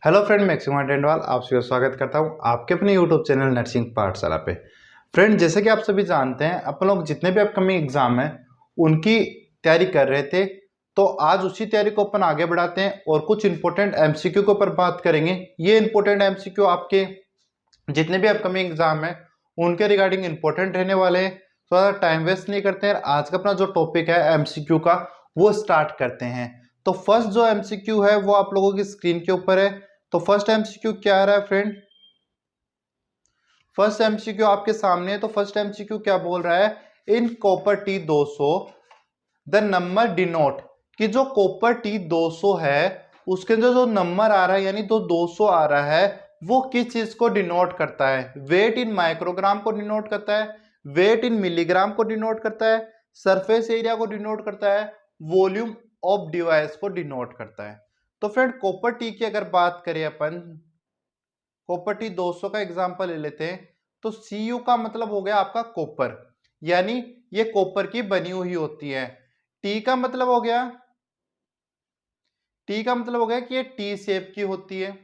Hello friend, maximum टेंडवाल आप सभी का स्वागत करता हूं आपके अपने यूट्यूब चैनल नर्सिंग पाठशाला पे। फ्रेंड, जैसे कि आप सभी जानते हैं, अपन लोग जितने भी अपकमिंग एग्जाम हैं उनकी तैयारी कर रहे थे, तो आज उसी तैयारी को अपन आगे बढ़ाते हैं और कुछ इंपॉर्टेंट एमसीक्यू के ऊपर बात करेंगे। ये इंपॉर्टेंट एमसीक्यू आपके जितने भी अपकमिंग एग्जाम है उनके रिगार्डिंग इंपॉर्टेंट रहने वाले हैं। तो ज़्यादा टाइम वेस्ट नहीं करते हैं, आज का अपना जो टॉपिक है एमसीक्यू का वो स्टार्ट करते हैं। तो फर्स्ट जो एमसीक्यू है वो आप लोगों की स्क्रीन के ऊपर है। तो फर्स्ट एमसीक्यू क्या आ रहा है फ्रेंड? फर्स्ट एमसीक्यू आपके सामने है। तो फर्स्ट एमसीक्यू क्या बोल रहा है? In copper T 200 the number denote, कि जो कॉपर टी 200 है उसके अंदर जो नंबर आ रहा है यानी तो 200 आ रहा है वो किस चीज को डिनोट करता है? वेट इन माइक्रोग्राम को डिनोट करता है, वेट इन मिलीग्राम को डिनोट करता है, सरफेस एरिया को डिनोट करता है, वॉल्यूम ऑफ डिवाइस को डिनोट करता है। तो फ्रेंड, कॉपर टी की अगर बात करें अपन, कॉपर टी 200 का एग्जांपल ले लेते हैं। तो Cu का मतलब हो गया आपका कॉपर, यानी ये कॉपर की बनी हुई होती है। टी का मतलब हो गया, टी का मतलब हो गया कि ये टी शेप की होती है।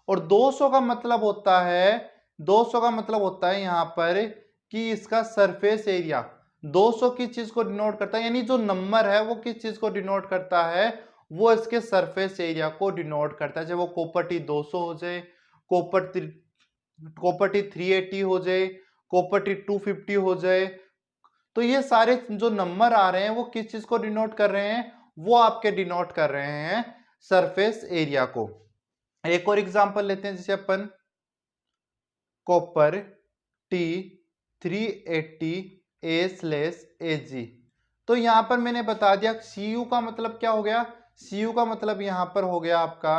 और 200 का मतलब होता है, 200 का मतलब होता है यहाँ पर कि इसका सरफेस एरिया 200 किस चीज को डिनोट करता है, यानी जो नंबर है वो किस चीज को डिनोट करता है? वो इसके सरफेस एरिया को डिनोट करता है। चाहे वो कॉपर टी 200 हो जाए, कॉपर कॉपर टी 380 हो जाए, कॉपर टी 250 हो जाए, तो ये सारे जो नंबर आ रहे हैं वो किस चीज को डिनोट कर रहे हैं? वो आपके डिनोट कर रहे हैं सरफेस एरिया को। एक और एग्जांपल लेते हैं, जैसे अपन कॉपर टी 380 A/Ag। तो यहां पर मैंने बता दिया Cu का मतलब क्या हो गया। Cu का मतलब यहां पर हो गया आपका,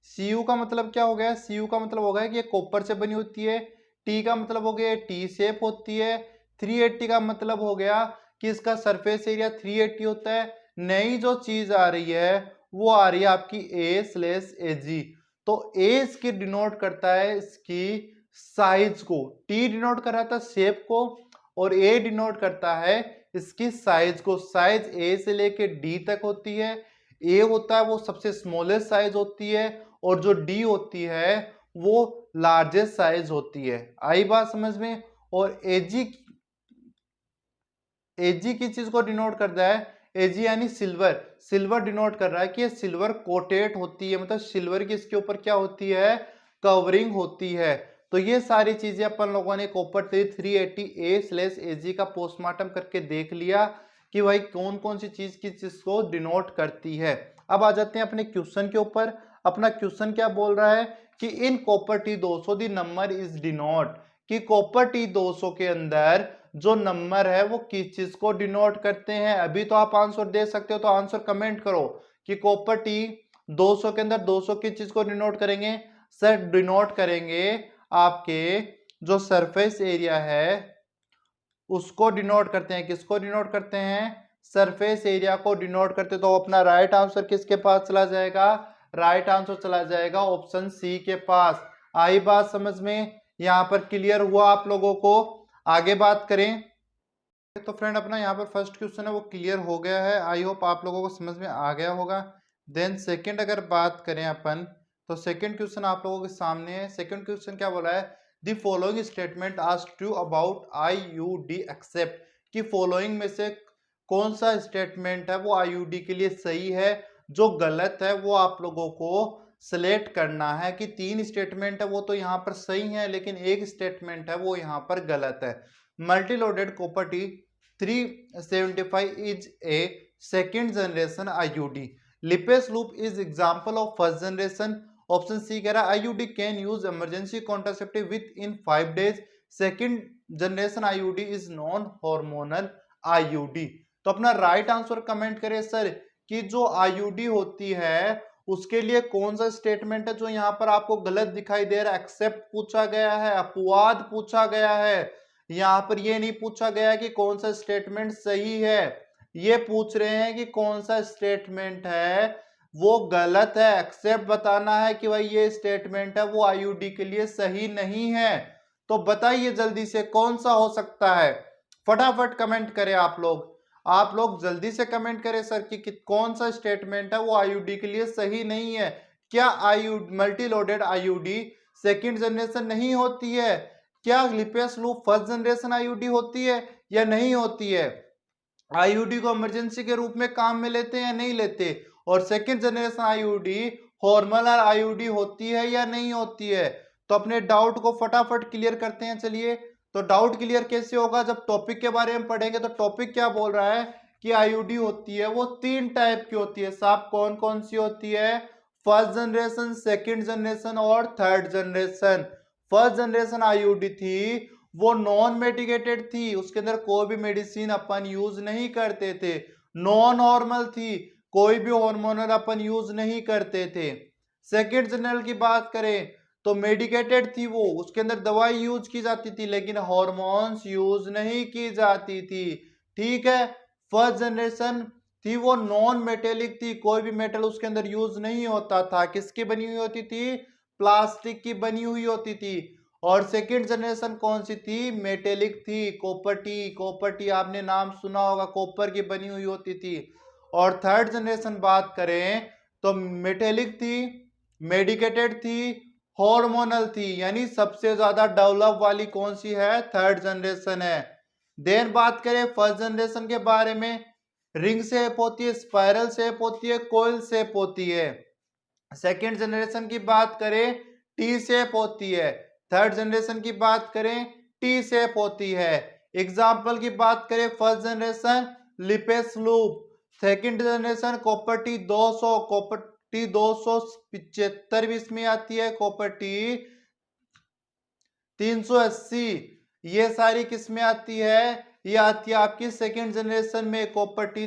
Cu का मतलब क्या हो गया? Cu का मतलब हो गया कि ये कॉपर से बनी होती है। T का मतलब हो गया टी शेप होती है। 380 का मतलब हो गया कि इसका सरफेस एरिया 380 होता है। नई जो चीज आ रही है वो आ रही है आपकी A/Ag। तो A इसकी डिनोट करता है इसकी साइज को, T डिनोट कर रहा था शेप को, और A डिनोट करता है इसकी साइज को। साइज A से लेके D तक होती है। A होता है वो सबसे स्मॉलेस्ट साइज होती है, और जो डी होती है वो लार्जेस्ट साइज होती है। आई बात समझ में? और एजी की चीज को डिनोट करता है, एजी यानी सिल्वर। सिल्वर डिनोट कर रहा है कि ये सिल्वर कोटेड होती है, मतलब सिल्वर की इसके ऊपर क्या होती है? कवरिंग होती है। तो ये सारी चीजें अपन लोगों ने कॉपर 380A/Ag का पोस्टमार्टम करके देख लिया कि भाई कौन कौन सी चीज किस चीज को डिनोट करती है। अब आ जाते हैं अपने क्वेश्चन के ऊपर। अपना क्वेश्चन क्या बोल रहा है कि in copper T 200 the number is denote, कि कॉपर टी 200 के अंदर जो नंबर है वो किस चीज को डिनोट करते हैं। अभी तो आप आंसर दे सकते हो, तो आंसर कमेंट करो कि कॉपर टी 200 के अंदर 200 किस चीज को डिनोट करेंगे? सर, डिनोट करेंगे आपके जो सरफेस एरिया है उसको डिनोट करते हैं। किसको डिनोट करते हैं? सरफेस एरिया को डिनोट करते। तो अपना राइट आंसर किसके पास चला जाएगा? राइट आंसर चला जाएगा ऑप्शन सी के पास। आई बात समझ में? यहां पर क्लियर हुआ आप लोगों को? आगे बात करें तो फ्रेंड, अपना यहाँ पर फर्स्ट क्वेश्चन है वो क्लियर हो गया है। आई होप आप लोगों को समझ में आ गया होगा। देन सेकंड अगर बात करें अपन, तो सेकंड क्वेश्चन आप लोगों के सामने है। सेकंड क्वेश्चन क्या बोला है? The following statement are true about IUD except, कि फॉलोइंग में से कौन सा स्टेटमेंट है वो आईयूडी के लिए सही है, जो गलत है वो आप लोगों को सिलेक्ट करना है। कि 3 स्टेटमेंट है वो तो यहाँ पर सही है, लेकिन एक स्टेटमेंट है वो यहाँ पर गलत है। मल्टीलोडेड copper T 375 is a second generation IUD. Lippes loop is example of first generation. Option C कह रहा है IUD can use emergency contraceptive within 5 days. Second generation IUD is non hormonal IUD. तो अपना राइट आंसर कमेंट करें sir कि जो IUD होती है उसके लिए कौन सा स्टेटमेंट है जो यहाँ पर आपको गलत दिखाई दे रहा है। एक्सेप्ट पूछा गया है, अपवाद पूछा गया है। यहां पर ये नहीं पूछा गया कि कौन सा स्टेटमेंट सही है, ये पूछ रहे हैं कि कौन सा स्टेटमेंट है वो गलत है। एक्सेप्ट बताना है कि भाई ये स्टेटमेंट है वो आईयूडी के लिए सही नहीं है। तो बताइए जल्दी से कौन सा हो सकता है? फटाफट कमेंट करें आप लोग, आप लोग जल्दी से कमेंट करें सर कि कौन सा स्टेटमेंट है वो आईयूडी के लिए सही नहीं है। क्या multi loaded IUD second generation नहीं होती है? क्या lipase loop first generation IUD होती है या नहीं होती है? आईयूडी को इमरजेंसी के रूप में काम में लेते हैं या नहीं लेते? और second generation IUD hormonal IUD होती है या नहीं होती है? तो अपने डाउट को फटाफट क्लियर करते हैं। चलिए, तो डाउट क्लियर कैसे होगा? जब टॉपिक के बारे में पढ़ेंगे। तो टॉपिक क्या बोल रहा है कि आईयूडी होती है वो 3 टाइप की होती है साहब। कौन कौन सी होती है? फर्स्ट जनरेशन, सेकंड जनरेशन और third generation. First generation IUD थी वो नॉन मेडिकेटेड थी, उसके अंदर कोई भी मेडिसिन अपन यूज नहीं करते थे। नॉन हॉर्मल थी, कोई भी हार्मोनल अपन यूज नहीं करते थे। सेकेंड जनरल की बात करें तो मेडिकेटेड थी वो, उसके अंदर दवाई यूज की जाती थी लेकिन हॉर्मोन्स यूज नहीं की जाती थी। ठीक है। फर्स्ट जनरेशन थी वो नॉन मेटेलिक थी, कोई भी मेटल उसके अंदर यूज नहीं होता था। किसकी बनी हुई होती थी? प्लास्टिक की बनी हुई होती थी। और सेकेंड जनरेशन कौन सी थी? मेटेलिक थी, कॉपर टी आपने नाम सुना होगा, कॉपर की बनी हुई होती थी। और थर्ड जनरेशन बात करें तो मेटेलिक थी, मेडिकेटेड थी, हॉर्मोनल थी। यानी सबसे ज्यादा डेवलप वाली कौन सी है? थर्ड जनरेशन है। देन बात करें फर्स्ट जनरेशन के बारे में, रिंग शेप होती है, स्पाइरल शेप होती है, कोयल शेप होती है। सेकेंड जनरेशन की बात करें टी शेप होती है। थर्ड जनरेशन की बात करें टी शेप होती है। एग्जाम्पल की बात करें first generation lipase loop, second generation copper T 200, copper T 275 भी इसमें आती है, कॉपर टी 380। ये सारी किस में आती है? ये आती है आपकी सेकेंड जनरेशन में, कॉपर टी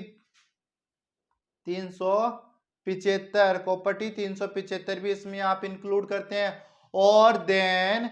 375, कॉपर टी 375 भी इसमें आप इंक्लूड करते हैं। और देन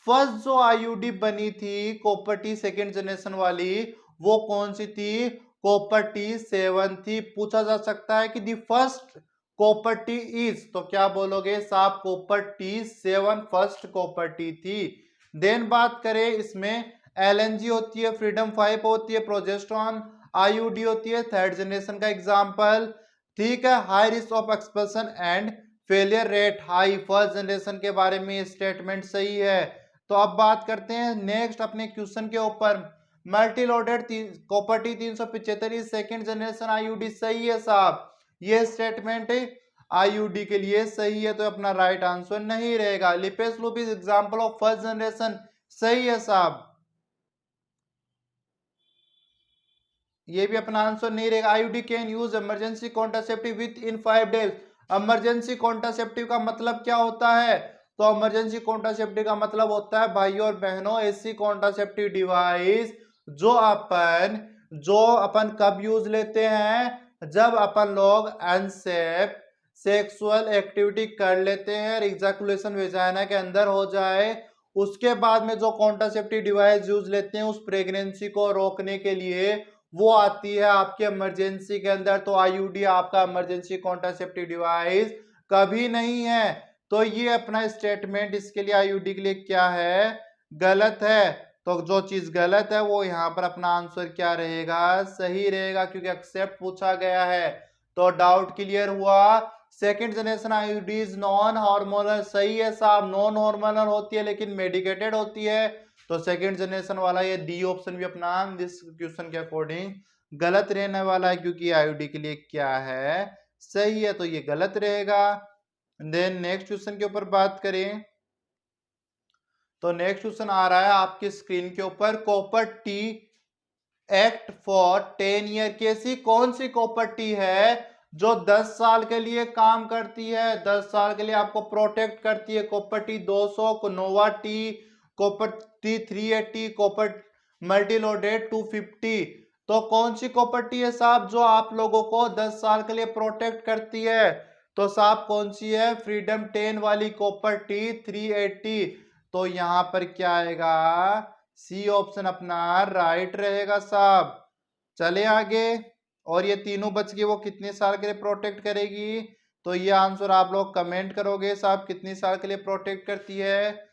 फर्स्ट जो आईयूडी बनी थी कॉपर टी सेकेंड जनरेशन वाली, वो कौन सी थी? कॉपर टी 7 थी। पूछा जा सकता है कि the first copper T is, तो क्या बोलोगे साहब? Copper T 7 first copper T थी। देन बात करें इसमें एलएनजी होती है, फ्रीडम 5 होती है, प्रोजेस्ट्रॉन आईयूडी होती है थर्ड जनरेशन का एग्जांपल। ठीक है। High risk of explosion and failure rate high, first generation के बारे में स्टेटमेंट सही है। तो अब बात करते हैं नेक्स्ट अपने क्वेश्चन के ऊपर। Multi loaded copper T 375 second generation IUD सही है साहब। ये स्टेटमेंट आईयूडी के लिए सही है, तो अपना राइट आंसर नहीं रहेगा। Lipase loop is example of first generation, सही है साहब। ये भी अपना आंसर नहीं रहेगा। IUD can use emergency contraceptive with in 5 days. Emergency contraceptive का मतलब क्या होता है? तो इमरजेंसी कॉन्ट्रासेप्टिव का मतलब होता है भाइयों और बहनों ऐसी कॉन्ट्रासेप्टिव डिवाइस जो अपन कब यूज लेते हैं? जब अपन लोग अनसेफ सेक्सुअल एक्टिविटी कर लेते हैं, इजैकुलेशन वेजाइना के अंदर हो जाए, उसके बाद में जो कॉन्ट्रासेप्टिव डिवाइस यूज लेते हैं उस प्रेगनेंसी को रोकने के लिए, वो आती है आपके इमरजेंसी के अंदर। तो आईयूडी आपका इमरजेंसी कॉन्ट्रासेप्टिव डिवाइस कभी नहीं है। तो ये अपना स्टेटमेंट इसके लिए आईयूडी के लिए क्या है? गलत है। तो जो चीज गलत है वो यहाँ पर अपना आंसर क्या रहेगा? सही रहेगा, क्योंकि एक्सेप्ट पूछा गया है। तो डाउट क्लियर हुआ। Second generation IUD is non hormonal, सही है साहब। नॉन हार्मोनल होती है लेकिन मेडिकेटेड होती है। तो सेकेंड जनरेशन वाला ये डी ऑप्शन भी अपना दिस क्वेश्चन के अकॉर्डिंग गलत रहने वाला है, क्योंकि आईयूडी के लिए क्या है? सही है, तो ये गलत रहेगा। देन नेक्स्ट क्वेश्चन के ऊपर बात करें तो नेक्स्ट क्वेश्चन आ रहा है आपकी स्क्रीन के ऊपर। Copper T act for 10 year की ऐसी कौन सी कॉपर टी है जो 10 साल के लिए काम करती है? 10 साल के लिए आपको प्रोटेक्ट करती है। कॉपर टी 200, नोवा टी, कॉपर टी 380, कॉपर मल्टीलोडेड 250। तो कौन सी कॉपर टी है साहब जो आप लोगों को 10 साल के लिए प्रोटेक्ट करती है? तो साहब कौन सी है? फ्रीडम 10 वाली कॉपर टी 380। तो यहां पर क्या आएगा? सी ऑप्शन अपना राइट रहेगा साहब। चले आगे। और ये तीनों बच गए, वो कितने साल के लिए प्रोटेक्ट करेगी? तो ये आंसर आप लोग कमेंट करोगे साहब, कितनी साल के लिए प्रोटेक्ट करती है?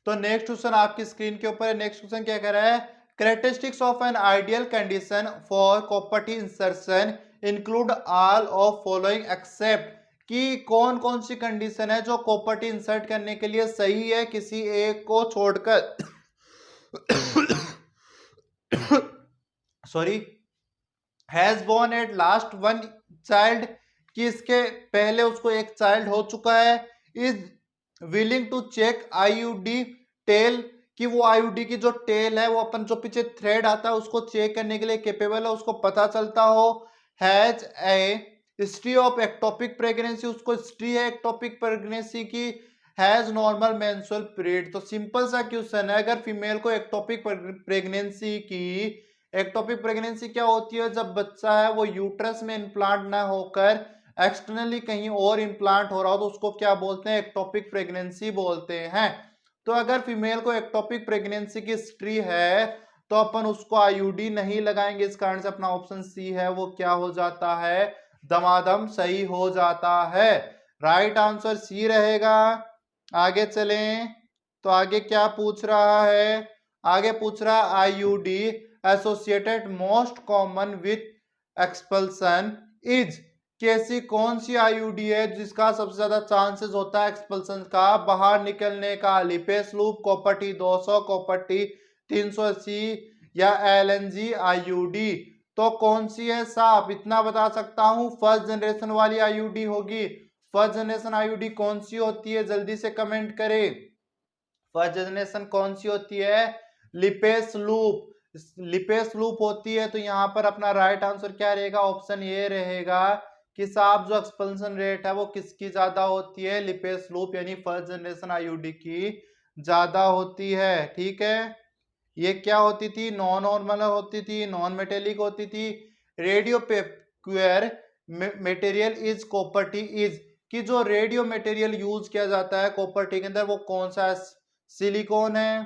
तो नेक्स्ट क्वेश्चन आपकी स्क्रीन के ऊपर है। नेक्स्ट क्वेश्चन क्या कह रहा है, characteristics of an ideal condition for copper T insertion include all of following except, कि कौन कौन सी कंडीशन है जो कॉपर टी इंसर्ट करने के लिए सही है किसी एक को छोड़कर sorry, has borne at last one child, कि इसके पहले उसको एक चाइल्ड हो चुका है, is willing to check IUD tail, कि वो आईयूडी की जो टेल है वो अपन जो पीछे थ्रेड आता है उसको चेक करने के लिए केपेबल है, उसको पता चलता हो, has a history of ectopic pregnancy, उसको हिस्ट्री है एक्टोपिक प्रेगनेंसी की, हैज नॉर्मल मेंस्ट्रुअल पीरियड। तो सिंपल सा क्वेश्चन है, अगर फीमेल को एक्टोपिक प्रेगनेंसी की, एक्टोपिक प्रेगनेंसी क्या होती है, जब बच्चा है वो यूट्रस में इम्प्लांट ना होकर एक्सटर्नली कहीं और इम्प्लांट हो रहा हो तो उसको क्या बोलते हैं, एक्टोपिक प्रेगनेंसी बोलते हैं। तो अगर फीमेल को एक्टोपिक प्रेगनेंसी की हिस्ट्री है तो अपन उसको आईयूडी नहीं लगाएंगे, इस कारण से अपना ऑप्शन सी है वो क्या हो जाता है, दमादम सही हो जाता है। राइट आंसर सी रहेगा। आगे चलें, तो आगे क्या पूछ रहा है, आगे पूछ रहा है IUD associated most common with expulsion is, कैसी कौन सी आईयूडी है जिसका सबसे ज्यादा चांसेस होता है एक्सपल्सन का, बाहर निकलने का, lipase loop, copper T 200, copper T 380 या एलएनजी आईयूडी। तो कौन सी है साहब, इतना बता सकता हूं, फर्स्ट जनरेशन वाली आईयूडी होगी। फर्स्ट जनरेशन आईयूडी कौन सी होती है, जल्दी से कमेंट करें। फर्स्ट जनरेशन कौन सी होती है, लिपेस लूप, लिपेस लूप होती है। तो यहाँ पर अपना राइट आंसर क्या रहेगा, ऑप्शन ए रहेगा कि साहब जो एक्सपेंशन रेट है वो किसकी ज्यादा होती है, लिपेस लूप यानी फर्स्ट जनरेशन आईयूडी की ज्यादा होती है। ठीक है, ये क्या होती थी, नॉन नॉर्मल होती थी, नॉन मेटेलिक होती थी। Radiopaque material is copper T is, कि जो रेडियो मटेरियल यूज किया जाता है कॉपर टी के अंदर वो कौन सा है, सिलिकॉन है,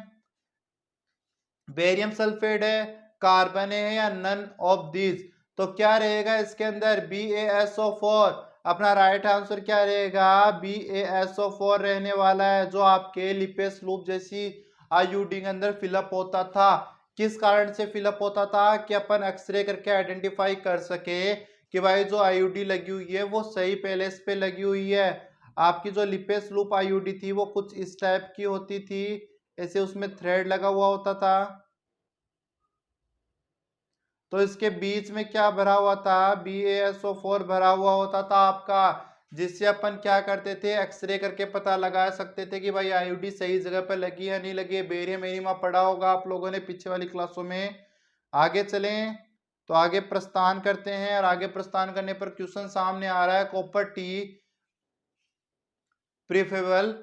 बेरियम सल्फेट है, कार्बन है, या नन ऑफ दीज। तो क्या रहेगा इसके अंदर, BaSO4। अपना राइट आंसर क्या रहेगा, BaSO4 रहने वाला है, जो आपके लिपेस लूप जैसी आईयूडी के अंदर फिलअप होता था। किस कारण से फिलअप होता था, कि अपन एक्सरे करके आइडेंटिफाई कर सके कि भाई जो आईयूडी लगी हुई है वो सही पैलेस पे लगी हुई है। आपकी जो लिपेस लूप आईयूडी थी वो कुछ इस टाइप की होती थी, ऐसे उसमें थ्रेड लगा हुआ होता था, तो इसके बीच में क्या भरा हुआ था, BaSO4 भरा हुआ होता था आपका, जिससे अपन क्या करते थे, एक्सरे करके पता लगा सकते थे कि भाई आईयूडी सही जगह पर लगी है नहीं लगी है। बेरियम एनिमा पढ़ा होगा आप लोगों ने पीछे वाली क्लासों में। आगे चलें, तो आगे प्रस्थान करते हैं, और आगे प्रस्थान करने पर क्वेश्चन सामने आ रहा है, copper T preferable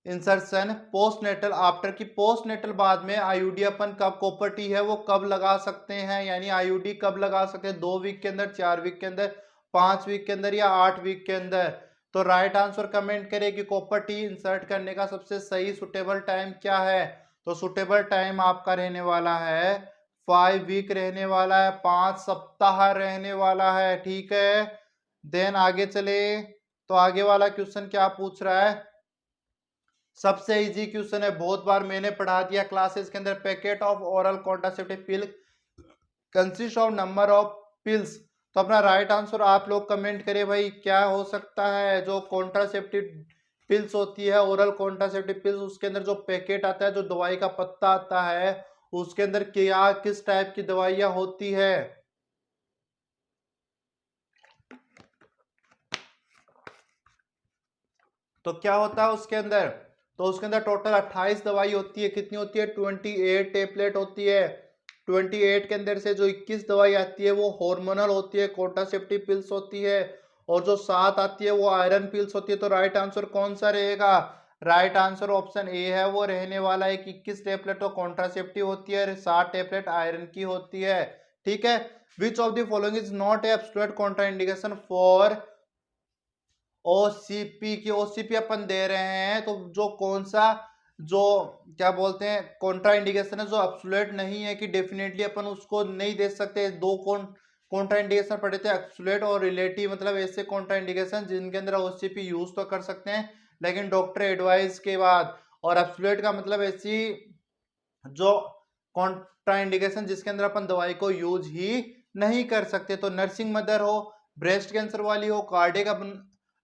insertion postnatal after, की पोस्टनेटल बाद में आईयूडी अपन कब, कॉपर टी है वो कब लगा सकते हैं, यानी आईयूडी कब लगा सकते हैं, 2 वीक के अंदर, 4 वीक के अंदर, 5 वीक के अंदर, या 8 वीक के अंदर। तो राइट आंसर कमेंट करें कि कॉपर टी इंसर्ट करने का सबसे सही सुटेबल टाइम क्या है। तो सुटेबल टाइम आपका रहने वाला है 5 वीक रहने वाला है, 5 सप्ताह रहने वाला है। ठीक है, देन आगे चले, तो आगे वाला क्वेश्चन क्या पूछ रहा है, सबसे इजी क्वेश्चन है, बहुत बार मैंने पढ़ा दिया क्लासेस के अंदर। Packet of oral contraceptive pill consist of number of pills. तो अपना राइट आंसर आप लोग कमेंट करें भाई, क्या हो सकता है, जो कॉन्ट्रासेप्टिव पिल्स होती है, ओरल कॉन्ट्रासेप्टिव पिल्स, उसके अंदर जो पैकेट आता है, जो दवाई का पत्ता आता है, उसके अंदर क्या किस टाइप की दवाइयां होती है। तो क्या होता है उसके अंदर, तो उसके अंदर टोटल 28 दवाई होती है, कितनी होती है, 28 टेबलेट होती है। 28 के अंदर से जो 21 दवाई आती है वो हार्मोनल होती है, कॉन्ट्रासेप्टिव पिल्स होती है, और जो 7 आती है वो आयरन पिल्स होती है। तो राइट आंसर कौन सा रहेगा, राइट आंसर ऑप्शन ए है, वो रहने वाला है कि 21 टेबलेट तो कॉन्ट्रासेप्टिव होती है, 7 टेबलेट आयरन की होती है। ठीक है, which of the following is not absolute contraindication for OCP, की ओसीपी अपन दे रहे हैं, तो जो कौन सा, जो क्या बोलते हैं, कॉन्ट्रा इंडिकेशन है जो एब्सोल्यूट नहीं है, कि डेफिनेटली अपन उसको नहीं दे सकते। दो कॉन्ट्रा इंडिकेशन पढ़े थे, एब्सोल्यूट और रिलेटिव, मतलब ऐसे कॉन्ट्रा इंडिकेशन जिनके अंदर ओसीपी यूज तो कर सकते हैं लेकिन डॉक्टर एडवाइस के बाद। और एब्सोल्यूट का मतलब ऐसी जो कॉन्ट्राइंडिकेशन जिसके अंदर अपन दवाई को यूज ही नहीं कर सकते। तो नर्सिंग मदर हो, ब्रेस्ट कैंसर वाली हो, कार्डियक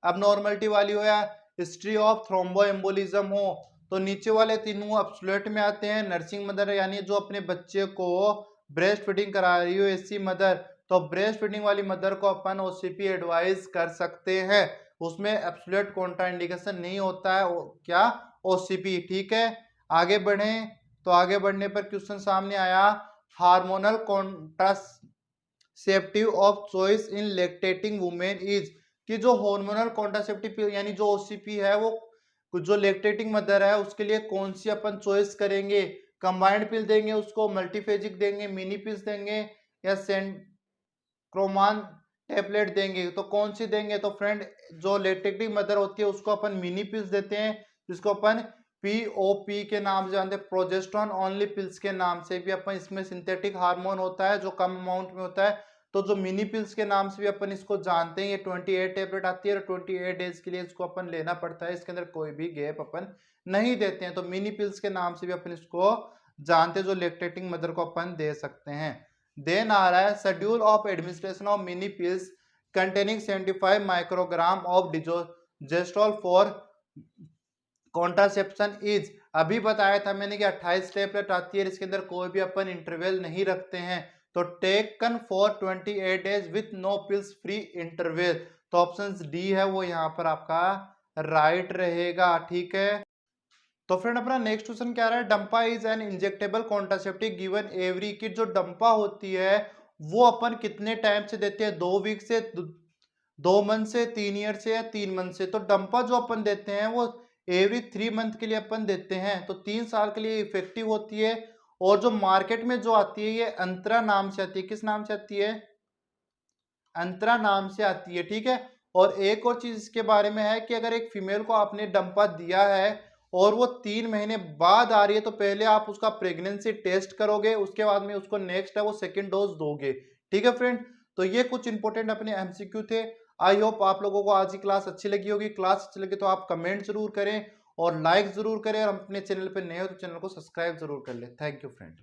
अबनॉर्मलिटी वाली हो, या हिस्ट्री ऑफ थ्रोम्बोएम्बोलिज्म हो, तो नीचे वाले तीनों एब्सोल्यूट में आते हैं। नर्सिंग मदर यानी जो अपने बच्चे को ब्रेस्ट फीडिंग करा रही हो, ऐसी मदर, तो ब्रेस्ट फीडिंग वाली मदर को अपन ओसीपी एडवाइस कर सकते हैं, उसमें एब्सोल्यूट कॉन्ट्राइंडिकेशन नहीं होता है। क्या? ओसीपी। ठीक है, आगे बढ़े। तो आगे बढ़ने पर क्वेश्चन सामने आया, hormonal contraceptive of choice in lactating women is, कि जो हार्मोनल कॉन्ट्रासेप्टिव यानी जो ओसीपी है वो जो लैक्टेटिंग मदर है उसके लिए कौन सी अपन चॉइस करेंगे? कंबाइंड पिल देंगे उसको, मल्टीफेजिक देंगे, मिनी पिल्स देंगे, या सेंट्रोमान टेबलेट देंगे? तो कौन सी देंगे? तो फ्रेंड जो लैक्टेटिंग मदर होती है उसको अपन मिनी पिल्स देते हैं, जिसको अपन पीओपी के नाम से जानते हैं, प्रोजेस्टेरोन ओनली पिल्स के नाम से भी अपन, इसमें सिंथेटिक हार्मोन होता है जो कम अमाउंट में होता है। तो जो मिनी पिल्स के नाम से भी अपन इसको जानते हैं, ये 28 टेबलेट आती है और 28 डेज के लिए इसको अपन लेना पड़ता है, इसके अंदर कोई भी गैप अपन नहीं देते हैं। तो मिनी पिल्स के नाम से भी अपन इसको जानते हैं, जो लैक्टेटिंग मदर को अपन दे सकते हैं। देन आ रहा है schedule of administration of mini pills containing 75 microgram of desogestrel for contraception is, अभी बताया था मैंने कि 28 टेबलेट आती है, इसके अंदर कोई भी अपन इंटरवल नहीं रखते हैं। तो taken for 28 days with no pills free interval, तो ऑप्शन डी है वो यहाँ पर आपका राइट रहेगा। ठीक है, तो फ्रेंड अपना नेक्स्ट क्वेश्चन क्या रहा है, Dampa is an injectable contraceptive given every, कि जो डंपा होती है वो अपन कितने टाइम से देते हैं? 2 वीक से, 2 मंथ से, 3 ईयर से, या 3 मंथ से? तो डंपा जो अपन देते हैं वो एवरी 3 मंथ के लिए अपन देते हैं, तो 3 साल के लिए इफेक्टिव होती है। और जो मार्केट में जो आती है ये अंतरा नाम से आती है। किस नाम से आती है? अंतरा नाम से आती है। ठीक है, और एक और चीज इसके बारे में है कि अगर एक फीमेल को आपने डंपा दिया है और वो 3 महीने बाद आ रही है, तो पहले आप उसका प्रेगनेंसी टेस्ट करोगे, उसके बाद में उसको नेक्स्ट है वो सेकेंड डोज दोगे। ठीक है फ्रेंड, तो ये कुछ इंपॉर्टेंट अपने एमसीक्यू थे। आई होप आप लोगों को आज की क्लास अच्छी लगी होगी। क्लास अच्छी लगी तो आप कमेंट जरूर करें और लाइक जरूर करें, और अपने चैनल पर नए हो तो चैनल को सब्सक्राइब जरूर कर ले। Thank you friend.